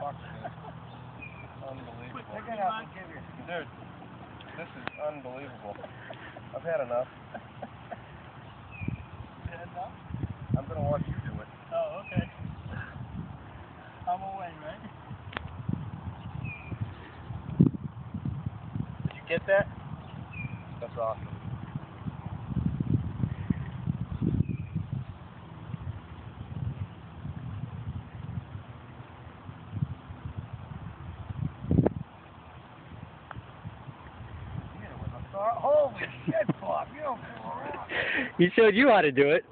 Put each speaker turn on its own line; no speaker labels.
fuck, dude. Unbelievable.
Pick it up and give you.
Dude, this is unbelievable. I've had enough.
You had enough?
I'm gonna watch you do it.
Oh, okay. I'm away, right?
Did you get that? That's awesome. Holy shit, Bob, you don't fool around.
He showed you how to do it.